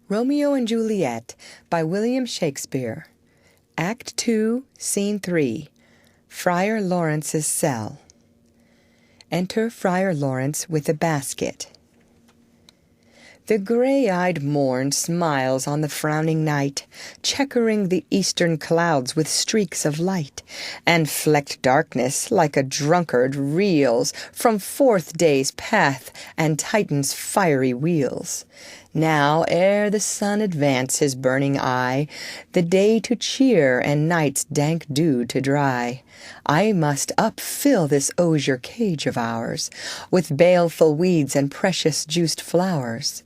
Romeo and Juliet by William Shakespeare. Act 2, Scene 3. Friar Lawrence's cell. Enter Friar Lawrence with a basket. The gray-eyed morn smiles on the frowning night, checkering the eastern clouds with streaks of light, and flecked darkness, like a drunkard, reels from forth day's path and Titan's fiery wheels. Now, ere the sun advance his burning eye, the day to cheer and night's dank dew to dry, I must upfill this osier cage of ours with baleful weeds and precious juiced flowers.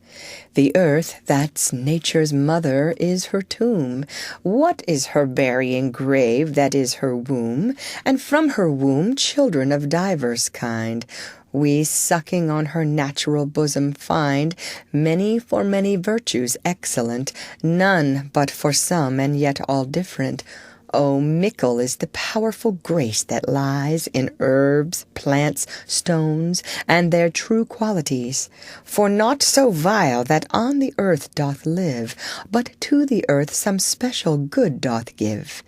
The earth, that's nature's mother, is her tomb. What is her burying grave that is her womb? And from her womb children of divers kind, we sucking on her natural bosom find, many for many virtues excellent, none but for some and yet all different. Oh, mickle is the powerful grace that lies in herbs, plants, stones, and their true qualities. For naught so vile that on the earth doth live, but to the earth some special good doth give.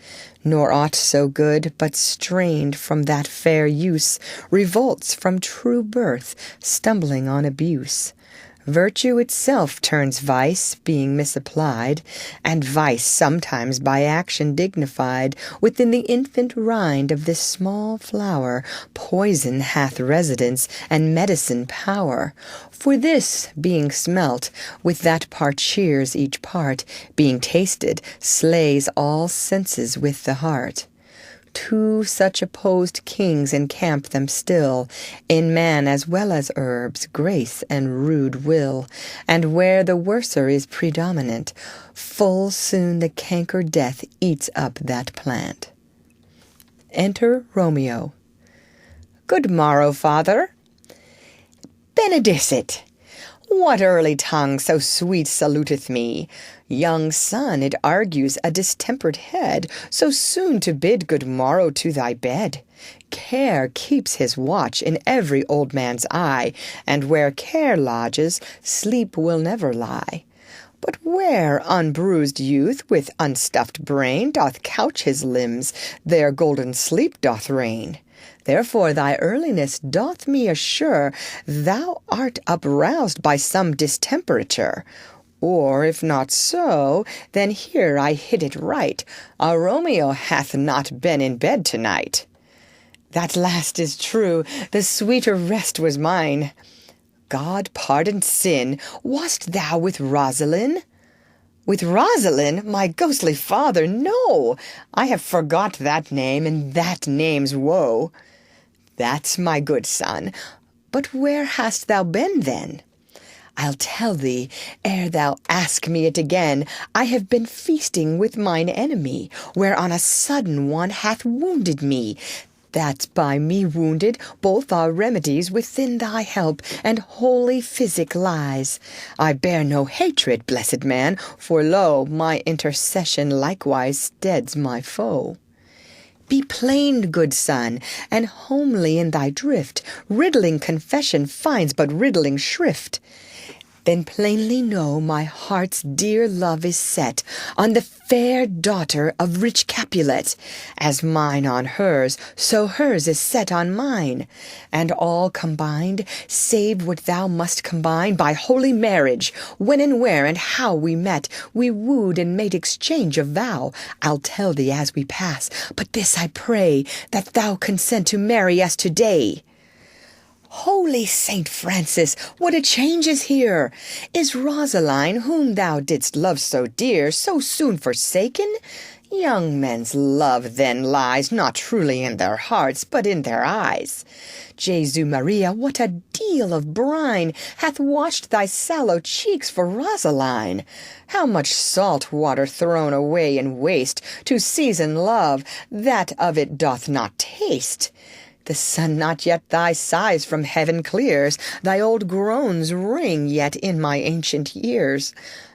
Nor aught so good, but strained from that fair use, revolts from true birth, stumbling on abuse. Virtue itself turns vice, being misapplied, and vice sometimes by action dignified. Within the infant rind of this small flower, poison hath residence and medicine power. For this, being smelt, with that part cheers each part, being tasted, slays all senses with the heart. Two such opposed kings encamp them still, in man as well as herbs, grace and rude will, and where the worser is predominant, full soon the canker death eats up that plant. Enter Romeo. Good morrow, father. Benedicit! What early tongue so sweet saluteth me? Young son, it argues a distempered head, so soon to bid good morrow to thy bed. Care keeps his watch in every old man's eye, and where care lodges, sleep will never lie. But where unbruised youth with unstuffed brain doth couch his limbs, there golden sleep doth reign. Therefore thy earliness doth me assure thou art uproused by some distemperature. Or if not so, then here I hit it right. Our Romeo hath not been in bed tonight. That last is true, the sweeter rest was mine. God pardon sin, wast thou with Rosaline? With Rosaline, my ghostly father, no! I have forgot that name, and that name's woe. That's my good son. But where hast thou been then? I'll tell thee, ere thou ask me it again. I have been feasting with mine enemy, where on a sudden one hath wounded me. That by me wounded, both our remedies within thy help, and holy physic lies. I bear no hatred, blessed man, for lo, my intercession likewise steads my foe. Be plain, good son, and homely in thy drift. Riddling confession finds but riddling shrift. Then plainly know my heart's dear love is set on the fair daughter of rich Capulet. As mine on hers, so hers is set on mine. And all combined, save what thou must combine by holy marriage. When and where and how we met, we wooed and made exchange of vow. I'll tell thee as we pass, but this I pray, that thou consent to marry us today. Holy Saint Francis, what a change is here! Is Rosaline, whom thou didst love so dear, so soon forsaken? Young men's love then lies not truly in their hearts, but in their eyes. Jesu Maria, what a deal of brine hath washed thy sallow cheeks for Rosaline! How much salt water thrown away in waste to season love, that of it doth not taste! The sun not yet thy sighs from heaven clears, thy old groans ring yet in my ancient years.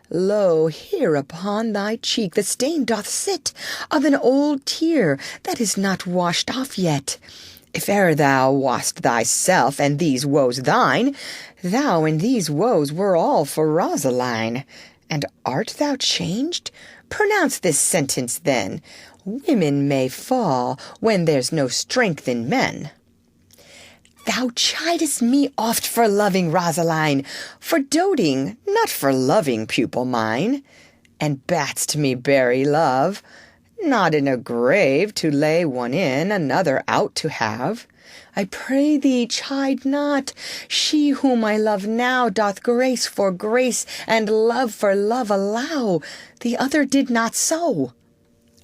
Lo, here upon thy cheek the stain doth sit of an old tear that is not washed off yet. If e'er thou wast thyself, and these woes thine, thou and these woes were all for Rosaline. And art thou changed? Pronounce this sentence then. Women may fall when there's no strength in men. Thou chidest me oft for loving, Rosaline, for doting, not for loving, pupil mine, and bad'st me bury love, not in a grave to lay one in, another out to have. I pray thee chide not. She whom I love now doth grace for grace and love for love allow. The other did not so.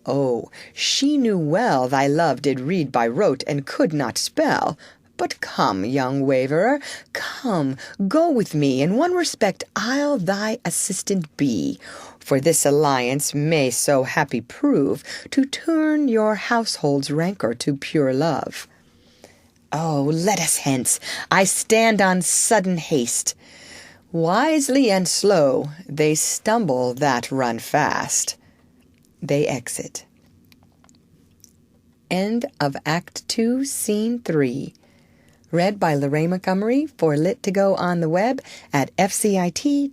Oh, she knew well thy love did read by rote and could not spell. But come, young waverer, come, go with me. In one respect I'll thy assistant be, for this alliance may so happy prove to turn your household's rancour to pure love. Oh, let us hence. I stand on sudden haste. Wisely and slow they stumble that run fast. They exit. End of Act 2, Scene 3. Read by Lorraine Montgomery for Lit to Go on the web at fcit.usf.edu.